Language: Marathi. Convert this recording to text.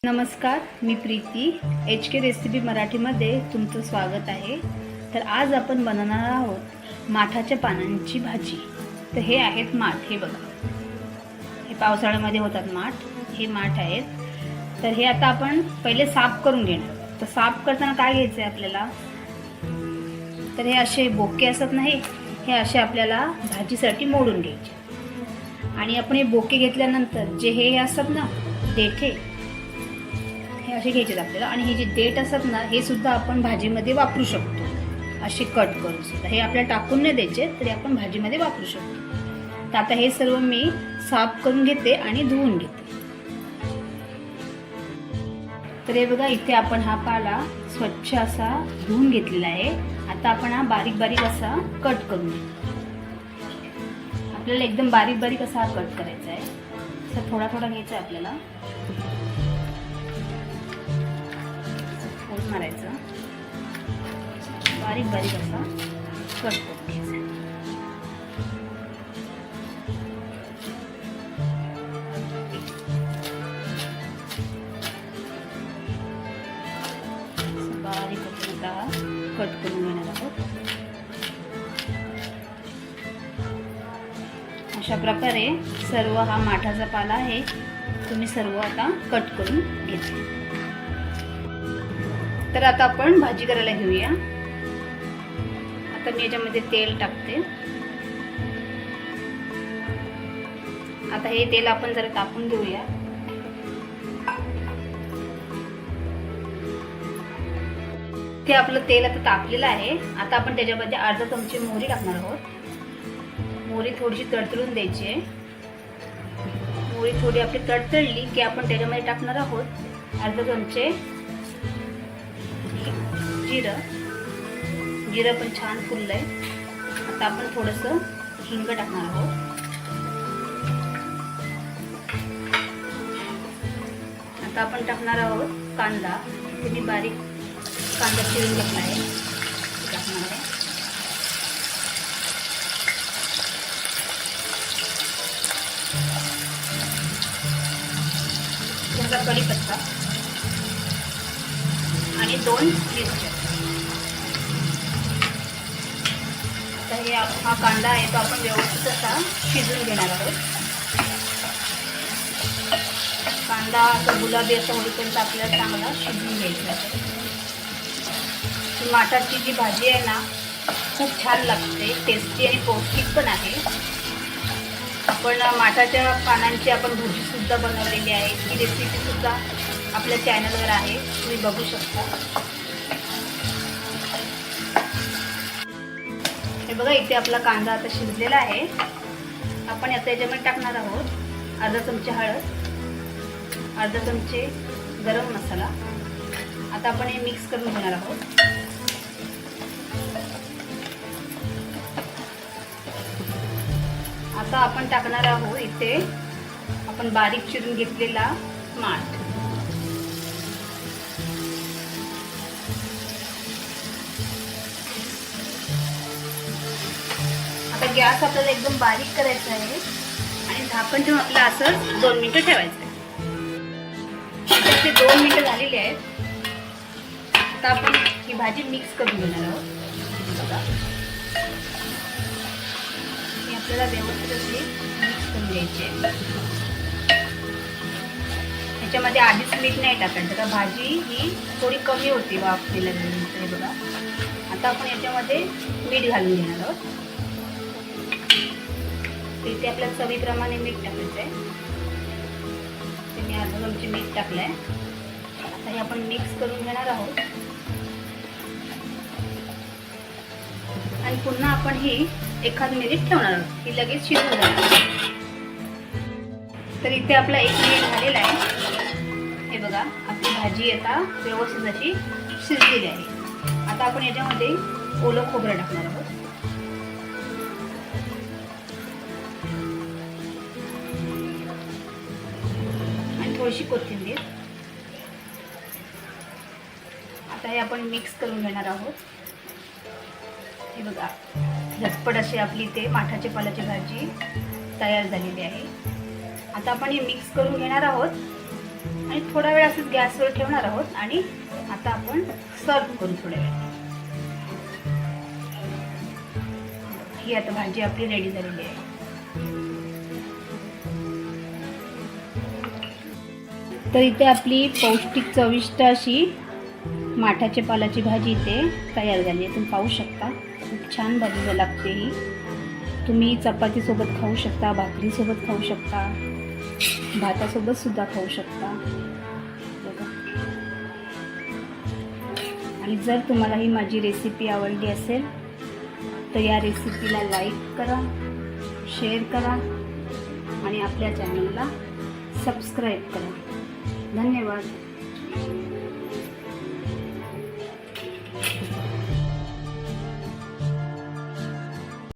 नमस्कार, मी प्रीती HK रेसिपी मराठीमध्ये तुमचं स्वागत आहे। तर आज आपण बनवणार आहोत माठाच्या पानांची भाजी। तर हे आहेत माठ, हे बघा, हे पावसाळ्यामध्ये होतात माठ, हे माठ आहेत। तर हे आता आपण पहिले साफ करून घेणार। तर साफ करताना काय घ्यायचं आहे आपल्याला, तर हे असे बोके असतात ना, हे असे आपल्याला भाजीसाठी मोडून घ्यायचे। आणि आपण हे बोके घेतल्यानंतर जे हे असतात ना देठे, हे असे घ्यायचे आपल्याला। आणि हे जे देठ असतात ना, हे सुद्धा आपण भाजीमध्ये वापरू शकतो, असे कट करून सुद्धा। हे आपल्याला टाकून नाही द्यायचे, तरी आपण भाजीमध्ये वापरू शकतो। तर आता हे सर्व मी साफ करून घेते आणि धुवून घेते। तर हे बघा, इथे आपण हा पाला स्वच्छ असा धुवून घेतलेला आहे। आता आपण हा बारीक बारीक असा कट करून घेऊ। आपल्याला एकदम बारीक बारीक असा हा कट करायचा आहे। तर थोडा थोडा घ्यायचा आपल्याला, फोल्ड मारायचा, बारीक बारीक असा कट करून घ्यायचा। बारीक आपल्याला कट करून घेणार आहोत। अशा प्रकारे सर्व हा माठाचा पाला आहे, तुम्ही सर्व आता कट करून घ्यायचे। तर आता आपण भाजी करायला घेऊया। आता मी याच्यामध्ये तेल टाकते। आता हे तेल आपण जरा तापून घेऊया। ते आपलं तेल आता तापलेलं आहे। आता आपण त्याच्यामध्ये अर्धा चमचे मोहरी टाकणार आहोत। मोहरी थोडीशी तडतडून द्यायची आहे। मोहरी थोडी आपली तडतडली की आपण त्याच्यामध्ये टाकणार आहोत अर्धा चमचे जिरं पण छान फुललंय। आता आपण थोडंसं हिंग टाकणार आहोत। आता आपण टाकणार आहोत कांदा। इथे मी बारीक कांदा चिरून घेतला आहे, टाकणार आहे। त्याचा कढीपत्ता आणि 2 मिरच्या। हा कांदा आहे तो आपण व्यवस्थित असा शिजवून घेणार आहोत। कांदा असा गुलाबी असा होईपर्यंत आपल्याला चांगला शिजवून घ्यायचा आहे। ही माठाची जी भाजी आहे ना, खूप छान लागते, टेस्टी आणि पौष्टिक पण आहे। आपण माठाच्या पानांची आपण भजी सुद्धा बनवलेली आहे, ही रेसिपी सुद्धा आपल्या चॅनलवर आहे, तुम्ही बघू शकता। हे बघा, इथे आपला कांदा आता शिजलेला आहे। आपण आता याच्यामध्ये टाकणार आहोत अर्धा चमचे हळद, अर्धा चमचे गरम मसाला। आता आपण हे मिक्स करून घेणार आहोत। आता आपण टाकणार आहोत इथे आपण बारीक चिरून घेतलेला माठ। आता गॅस आपल्याला एकदम बारीक करायचा आहे आणि झाकण ठेवून आपल्याला असं 2 मिनिटं ठेवायचं आहे। आता 2 मिनिटं झालेली आहेत। आता आपण ही भाजी मिक्स करून घेणार आहोत। ही आपल्याला व्यवस्थित अशी मिक्स करून घ्यायची आहे। याच्यामध्ये आधीच मीठ नाही टाकायचं, तर भाजी ही थोडी कमी होती वाफ दिल्यानंतर। हे बघा, आता आपण याच्यामध्ये मीठ घालून घेणार आहोत। इथे आपल्याला चवीप्रमाणे मीठ टाकायचं आहे। मी अर्धा चमचे मीठ टाकलंय। आता हे आपण मिक्स करून घेणार आहोत आणि पुन्हा आपण ही 1 मिनिट ठेवणार आहोत, ही लगेच शिजून जाणार। तर इथे आपला 1 मिनिट झालेला आहे। हे बघा, आपली भाजी आता व्यवस्थित अशी शिजलेली आहे। आता आपण याच्यामध्ये ओलं खोबरं टाकणार आहोत आणि थोडीशी कोथिंबीर। आता हे आपण मिक्स करून घेणार आहोत। हे बघा, झटपट अशी आपली ते माठाच्या पाल्याची भाजी तयार झालेली आहे। आता आपण हे मिक्स करून घेणार आहोत आणि थोडा वेळ असंच गॅसवर ठेवणार आहोत आणि आता आपण सर्व करू थोड्या वेळ. ही आता भाजी आपली रेडी झालेली आहे. तर इथे आपली पौष्टिक चविष्ट अशी माठाच्या पालाची भाजी इथे तयार झाली आहे. तुम्ही पाहू शकता खूप छान भाजी लागते ही. तुम्ही चपातीसोबत खाऊ शकता, भाकरीसोबत खाऊ शकता, भातासोबत सुद्धा खाऊ शकता. बघा. आणि जर तुम्हाला ही माझी रेसिपी आवडली असेल तर या रेसिपीला लाईक करा, शेअर करा आणि आपल्या चॅनलला सबस्क्राईब करा. धन्यवाद.